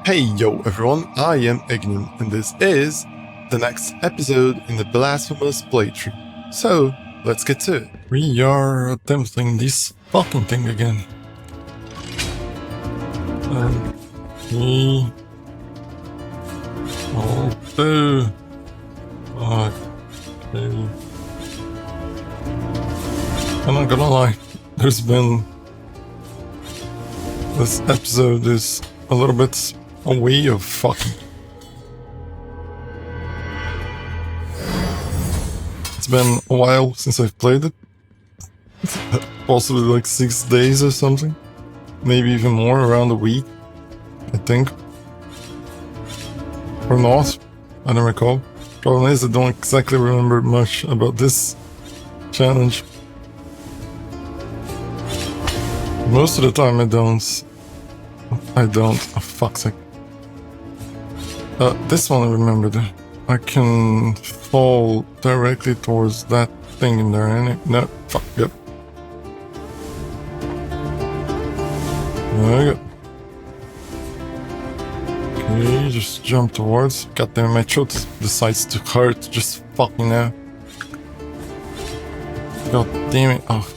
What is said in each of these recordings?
Hey yo everyone, I am Ignum and this is the next episode in the Blasphemous playthrough. So, let's get to it. We are attempting this fucking thing again. Okay. I'm not gonna lie, this episode is a little bit a way of fucking. It's been a while since I've played it. Possibly like 6 days or something. Maybe even more, around a week, I think. Or not, I don't recall. Problem is I don't exactly remember much about this challenge. Most of the time I don't. Oh, fuck's sake. This one I remembered. I can fall directly towards that thing in there, ain't it? No, fuck, yep. There we go. Okay, just jump towards. Goddamn, my throat decides to hurt just fucking now. God damn it. Oh,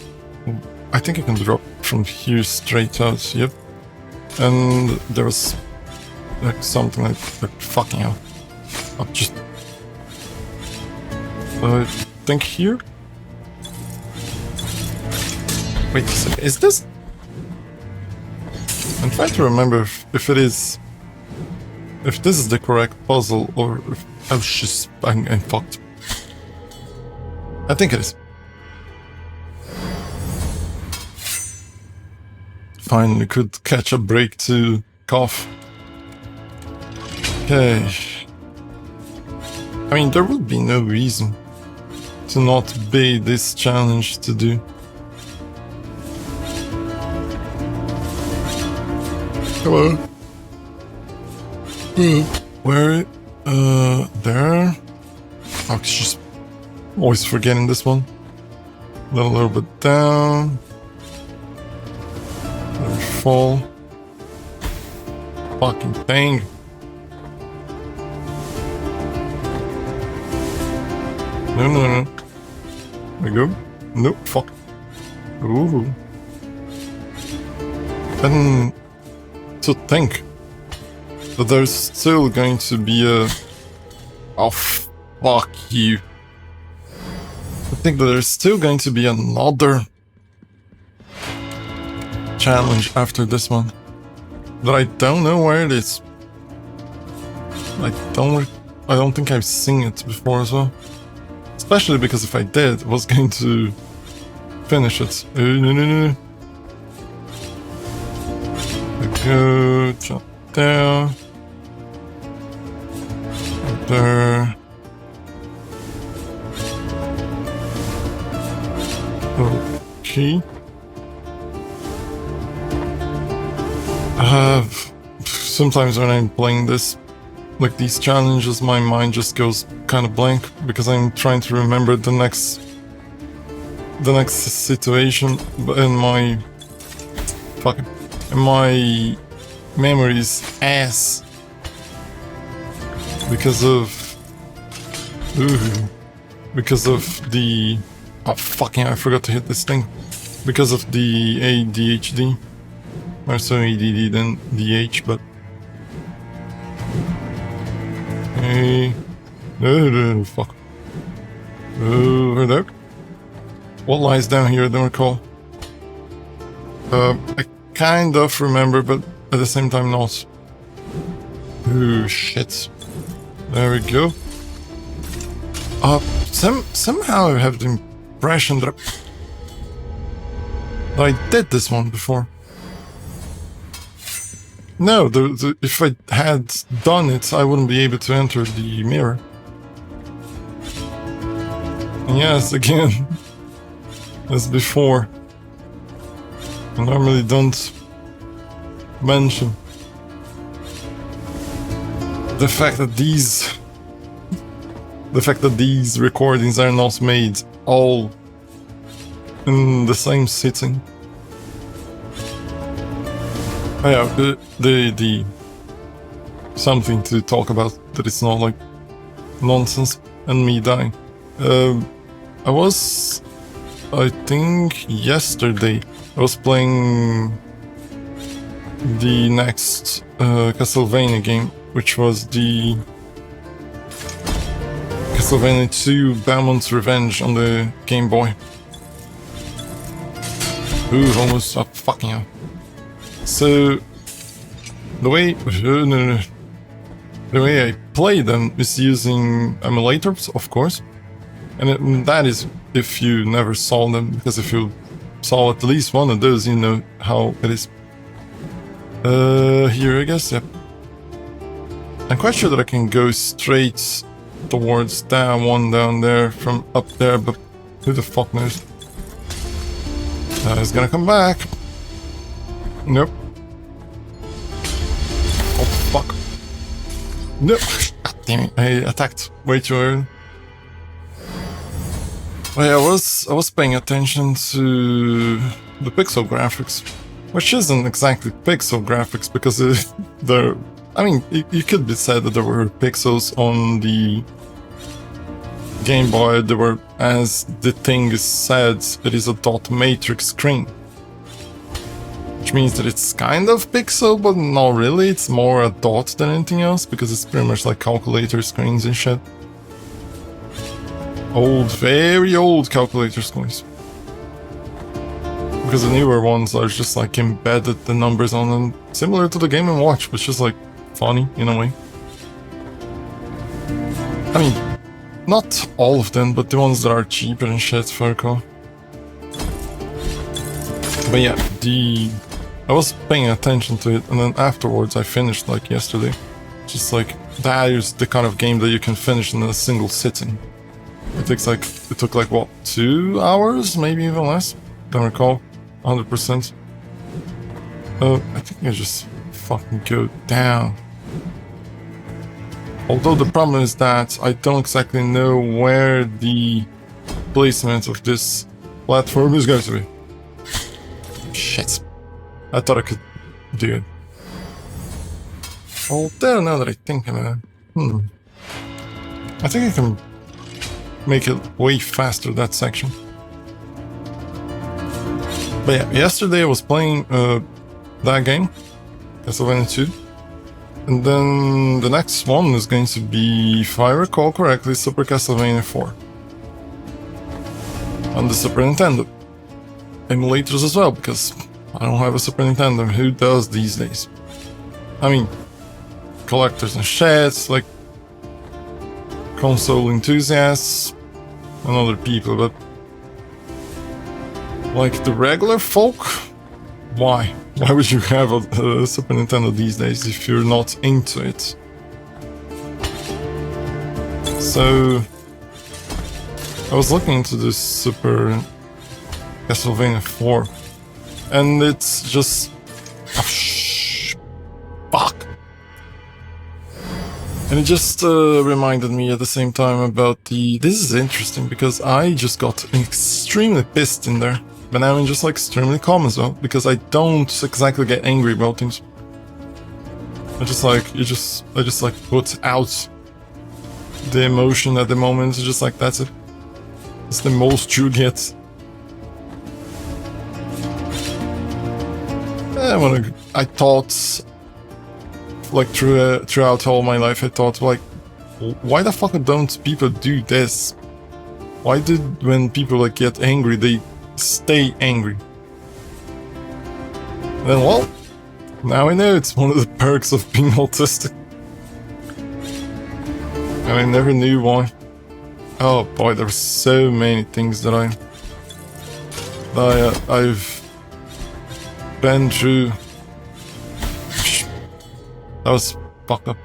I think I can drop from here straight out, yep. And there was like something like fucking hell. I'll just I think here. Wait a second, is this? I'm trying to remember if this is the correct puzzle or if I was just I'm fucked. I think it is. Finally could catch a break to cough. Okay. I mean, there would be no reason to not be this challenge to do. Hello. Where? There? Oh, it's just always forgetting this one. A little bit down. Fall. Fucking thing. No. There we go. Nope, fuck. Ooh. And to think that there's still going to be a... Oh, fuck you. I think that there's still going to be another challenge after this one, but I don't know where it is. I don't think I've seen it before as well. Especially because if I did, I was going to finish it. No. Go jump there. There. Okay. Sometimes when I'm playing this, like these challenges, my mind just goes kind of blank because I'm trying to remember the next situation, but in my memory's ass because of the I forgot to hit this thing because of the ADHD. More so ADD than DH, but hey, no, fuck. Over there. What lies down here? I don't recall. I kind of remember, but at the same time not. Oh shit! There we go. Somehow I have the impression that I did this one before. No, if I had done it, I wouldn't be able to enter the mirror. And yes, again, as before, I normally don't mention the fact that these recordings are not made all in the same sitting. Oh yeah, something to talk about, that it's not like nonsense and me dying. I think yesterday, I was playing the next Castlevania game, which was the Castlevania 2 Belmont's Revenge on the Game Boy. Ooh, almost up, fucking hell. So, the way I play them is using emulators, of course. And that is if you never saw them, because if you saw at least one of those, you know how it is. Here I guess, yep. I'm quite sure that I can go straight towards that one down there from up there, but who the fuck knows? It's gonna come back. Nope. Oh fuck. Nope. God damn it, I attacked way too early. Well, yeah, I was paying attention to the pixel graphics, which isn't exactly pixel graphics because they're... I mean, it could be said that there were pixels on the Game Boy. There were, as the thing is said, it is a dot matrix screen, which means that it's kind of pixel, but not really. It's more a dot than anything else because it's pretty much like calculator screens and shit. Old, very old calculator screens. Because the newer ones are just like embedded the numbers on them, similar to the Game & Watch, which is like funny in a way. I mean, not all of them, but the ones that are cheaper and shit, Furco. But yeah, I was paying attention to it, and then afterwards I finished like yesterday. Just like, that is the kind of game that you can finish in a single sitting. It took like what, 2 hours, maybe even less? Don't recall, 100%. I think I just fucking go down. Although the problem is that I don't exactly know where the placement of this platform is going to be. Shit. I thought I could do it. Although now that I think about it, I think I can make it way faster, that section. But yeah, yesterday I was playing that game, Castlevania 2. And then the next one is going to be, if I recall correctly, Super Castlevania 4. On the Super Nintendo. Emulators as well, because I don't have a Super Nintendo. Who does these days? I mean, collectors and shits, like console enthusiasts and other people, but like the regular folk, why? Why would you have a Super Nintendo these days if you're not into it? So I was looking into this Super Castlevania 4, and it's just... fuck! And it just reminded me at the same time about the... This is interesting because I just got extremely pissed in there. But now I'm just like extremely calm as well, because I don't exactly get angry about things. I just like put out the emotion at the moment. It's just like, that's it. It's the most you get. I thought, like throughout all my life, I thought like, why the fuck don't people do this? Why did, when people like get angry, they stay angry? Then, well, now I know it's one of the perks of being autistic. And I never knew why. Oh boy, there's so many things that I've been through. That was fucked up.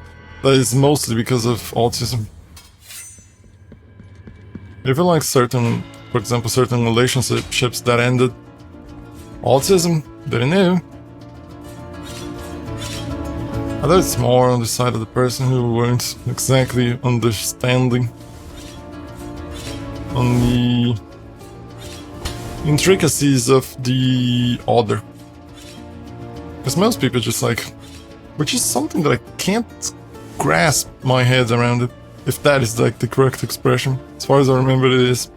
That is mostly because of autism. Even like certain, for example, certain relationships that ended. Autism, didn't know. Although it's more on the side of the person who weren't exactly understanding on the intricacies of the other. Because most people just like which is something that I can't grasp my head around it, if that is like the correct expression. As far as I remember, it is.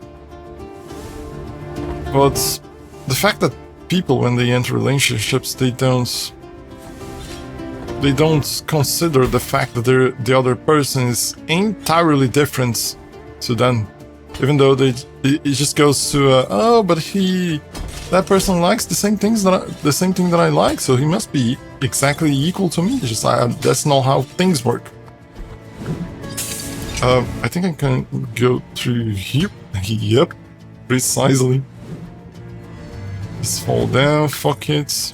But the fact that people, when they enter relationships, they don't consider the fact that the other person is entirely different to them, even though it just goes to oh, but that person likes the same thing that I like, so he must be exactly equal to me. It's just that's not how things work. I think I can go through here. Yep, precisely. Just fall down. Fuck it.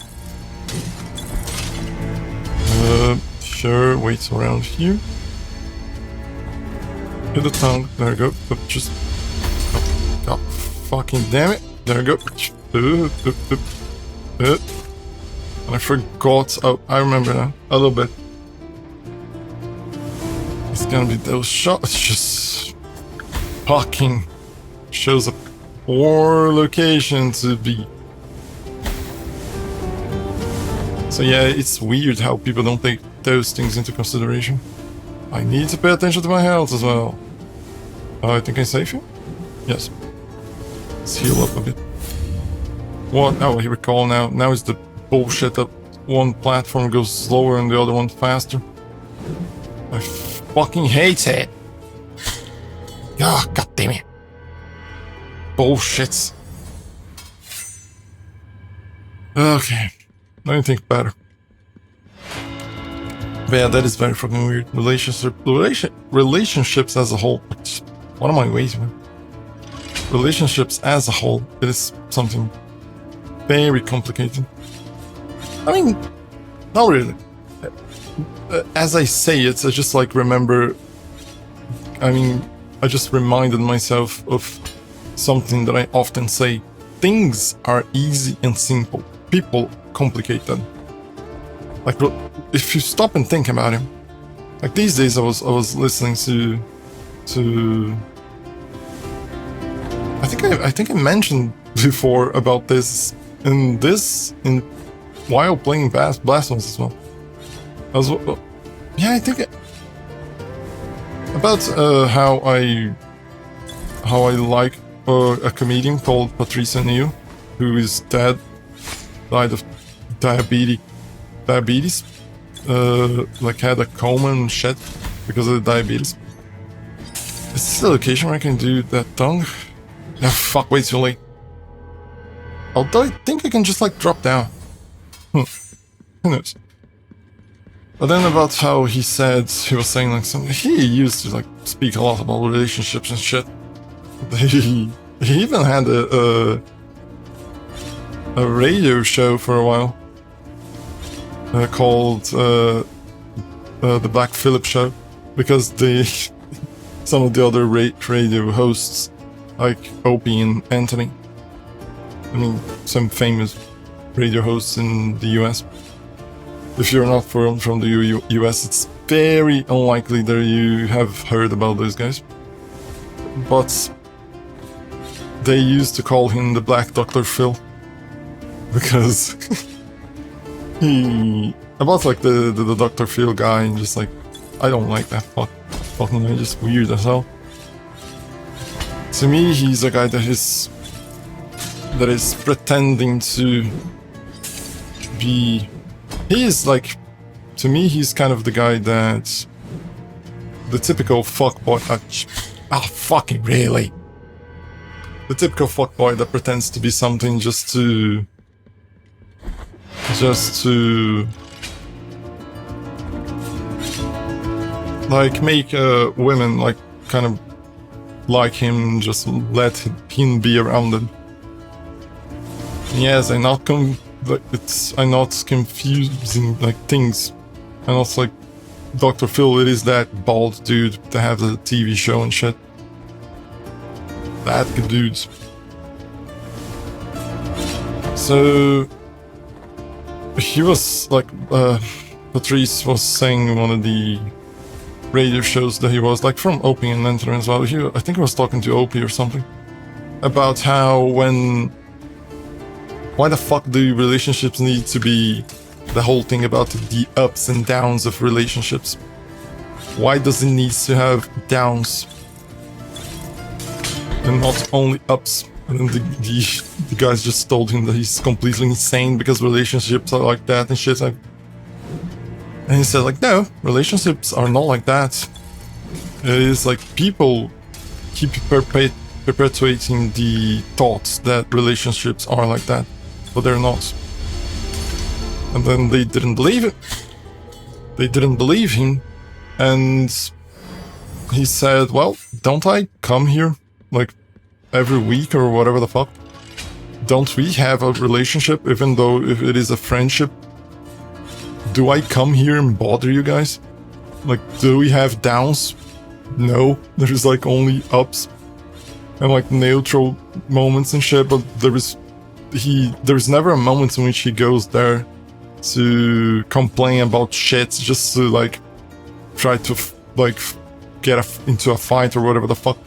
Sure. Wait around here. Hit the tongue. There we go. But just. Oh, God fucking damn it. There we go. And I forgot. Oh, I remember now. A little bit. It's gonna be those shots. Just fucking shows a poor location to be. So yeah, it's weird how people don't take those things into consideration. I need to pay attention to my health as well. I think I save you? Yes. Let's heal up a bit. What? Oh, I recall now. Now is the bullshit that one platform goes slower and the other one faster. I fucking hate it. Oh, god damn it. Bullshit. Okay. Let me think better. But yeah, that is very fucking weird. Relationships as a whole. What am I waiting for? Relationships as a whole. It is something very complicated. I mean, not really. As I say it, I just like remember. I mean, I just reminded myself of something that I often say. Things are easy and simple. People complicate them. Like, if you stop and think about it, like these days I was listening to I think I mentioned before about this while playing Blasphemous as well. I think about how I like a comedian called Patricia Neal, who is dead, died of diabetes, like had a coma and shit because of the diabetes. Is this the location where I can do that tongue? No, fuck, way too late. Although I think I can just like drop down. Who knows? But then about how he was saying like something, he used to like speak a lot about relationships and shit. He even had a radio show for a while called the Black Phillip Show, because some of the other radio hosts, like Opie and Anthony, I mean, some famous radio hosts in the US. If you're not from the US, it's very unlikely that you have heard about those guys. But they used to call him the Black Dr. Phil, because about like the Dr. Phil guy, and just like, I don't like that fucking guy, just weird as hell. To me, he's a guy that is pretending to be. He is like, to me, he's kind of the guy that the typical fuckboy. Fucking really. The typical fuckboy that pretends to be something just to like make women like kind of like him, just let him be around them. Yes, I'm not confusing like things. I'm not like Dr. Phil. It is that bald dude that has a TV show and shit. That good dudes. So he was like, Patrice was saying in one of the radio shows that he was like from Opie and Anthony as well. I think he was talking to Opie or something about how why the fuck do relationships need to be the whole thing about the ups and downs of relationships. Why does it need to have downs and not only ups? And then the guys just told him that he's completely insane because relationships are like that and shit. And he said like, no, relationships are not like that. It is like people keep perpetuating the thoughts that relationships are like that, but they're not. And then they didn't believe it. They didn't believe him. And he said, well, don't I come here like every week or whatever the fuck? Don't we have a relationship even though if it is a friendship? Do I come here and bother you guys? Like, do we have downs? No, there's like only ups and like neutral moments and shit, but there's never a moment in which he goes there to complain about shit just to like try to like get into a fight or whatever the fuck.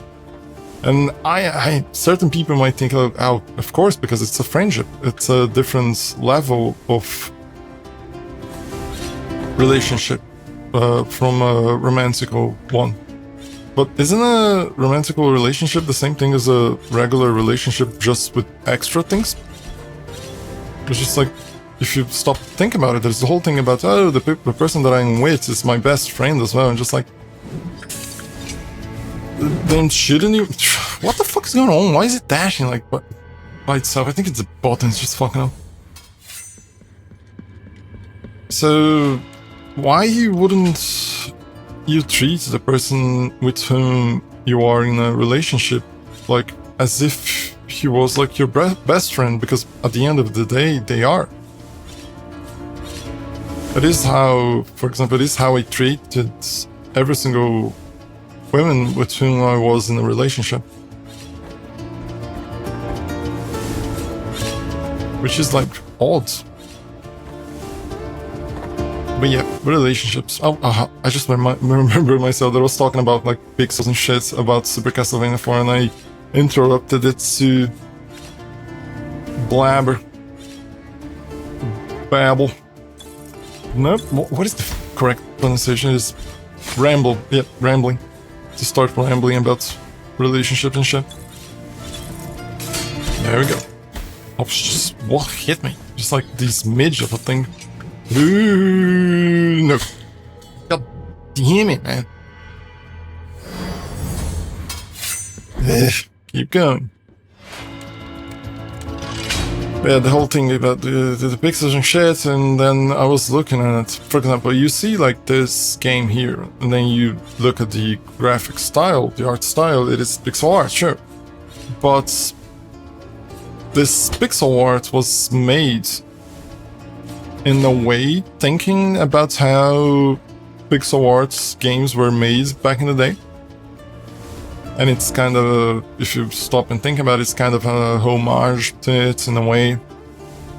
And I certain people might think, oh, of course, because it's a friendship. It's a different level of relationship from a romantical one. But isn't a romantical relationship the same thing as a regular relationship, just with extra things? It's just like, if you stop thinking about it, there's the whole thing about, oh, the person that I'm with is my best friend as well, and just like, then shouldn't you? What the fuck is going on? Why is it dashing like by itself? I think it's the buttons just fucking up. So, why wouldn't you treat the person with whom you are in a relationship like as if he was like your best friend? Because at the end of the day, they are. It is how, for example, it is how I treated every single woman with whom I was in a relationship. Which is like odd. But yeah, relationships. Oh, I just remember myself that I was talking about like pixels and shit about Super Castlevania 4 and I interrupted it to babble. Nope, what is the correct pronunciation? Is ramble. Yep, rambling. To start rambling about relationships and shit. There we go. Oh, just what hit me? Just like this midge of a thing. Ooh, no. God damn it, man. Keep going. Yeah, the whole thing about the pixels and shit, and then I was looking at it. For example, you see like this game here, and then you look at the graphic style, the art style, it is pixel art, sure. But this pixel art was made in a way thinking about how pixel art games were made back in the day. And it's kind of, if you stop and think about it, it's kind of a homage to it in a way,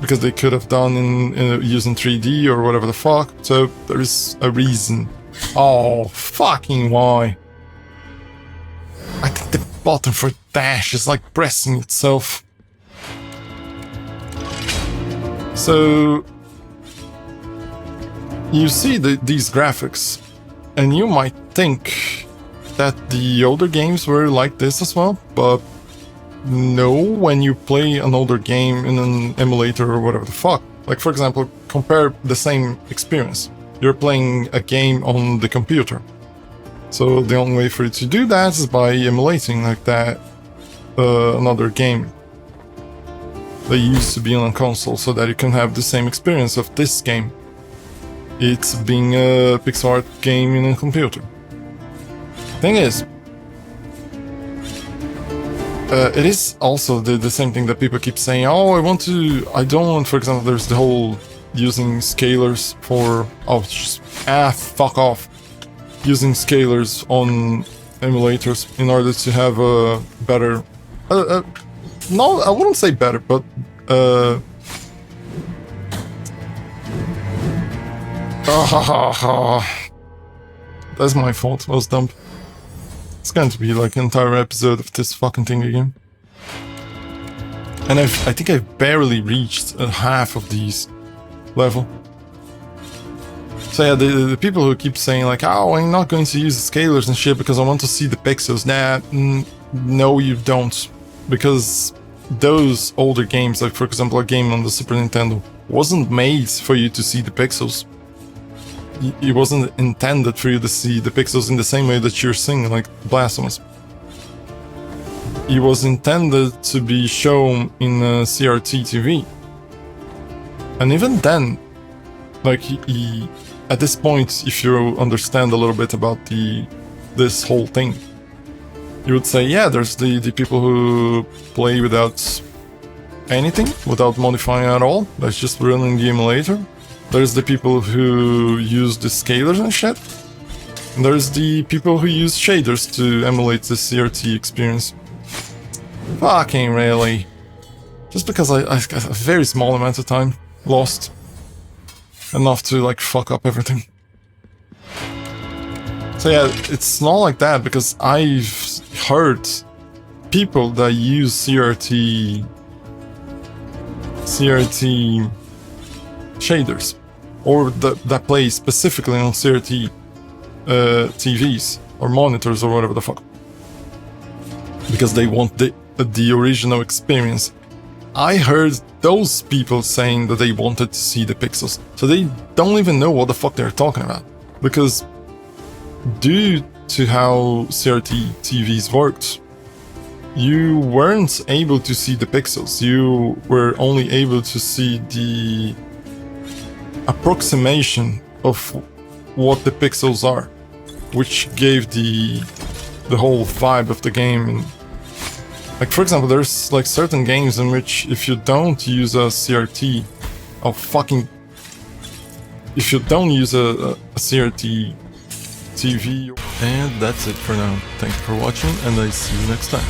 because they could have done in using 3D or whatever the fuck. So there is a reason. Oh, fucking why? I think the button for dash is like pressing itself. So you see these graphics, and you might think that the older games were like this as well, but no, when you play an older game in an emulator or whatever the fuck. Like, for example, compare the same experience. You're playing a game on the computer. So the only way for you to do that is by emulating like that another game that used to be on a console, so that you can have the same experience of this game. It's being a pixel art game in a computer. Thing is, it is also the same thing that people keep saying, oh, I don't want, for example, there's the whole using scalars for, fuck off. Using scalars on emulators in order to have a better, no, I wouldn't say better, but, that's my fault, I was dumb. It's going to be like an entire episode of this fucking thing again. And I think I've barely reached a half of these level. So yeah, the people who keep saying like, oh, I'm not going to use the scalers and shit because I want to see the pixels. Nah, no you don't. Because those older games, like for example a game on the Super Nintendo, wasn't made for you to see the pixels. It wasn't intended for you to see the pixels in the same way that you're seeing like Blasphemous. It was intended to be shown in a CRT TV. And even then, like at this point, if you understand a little bit about this whole thing, you would say, yeah, there's the people who play without anything, without modifying at all, that's just running the emulator. There's the people who use the scalers and shit. And there's the people who use shaders to emulate the CRT experience. Fucking really. Just because I got a very small amount of time lost. Enough to like fuck up everything. So yeah, it's not like that because I've heard people that use CRT shaders, or that play specifically on CRT TVs or monitors or whatever the fuck, because they want the original experience. I heard those people saying that they wanted to see the pixels, so they don't even know what the fuck they're talking about, because due to how CRT TVs worked, you weren't able to see the pixels, you were only able to see the approximation of what the pixels are, which gave the whole vibe of the game. And like for example, there's like certain games in which if you don't use a CRT, if you don't use a CRT TV. And that's it for now. Thanks for watching, and I see you next time.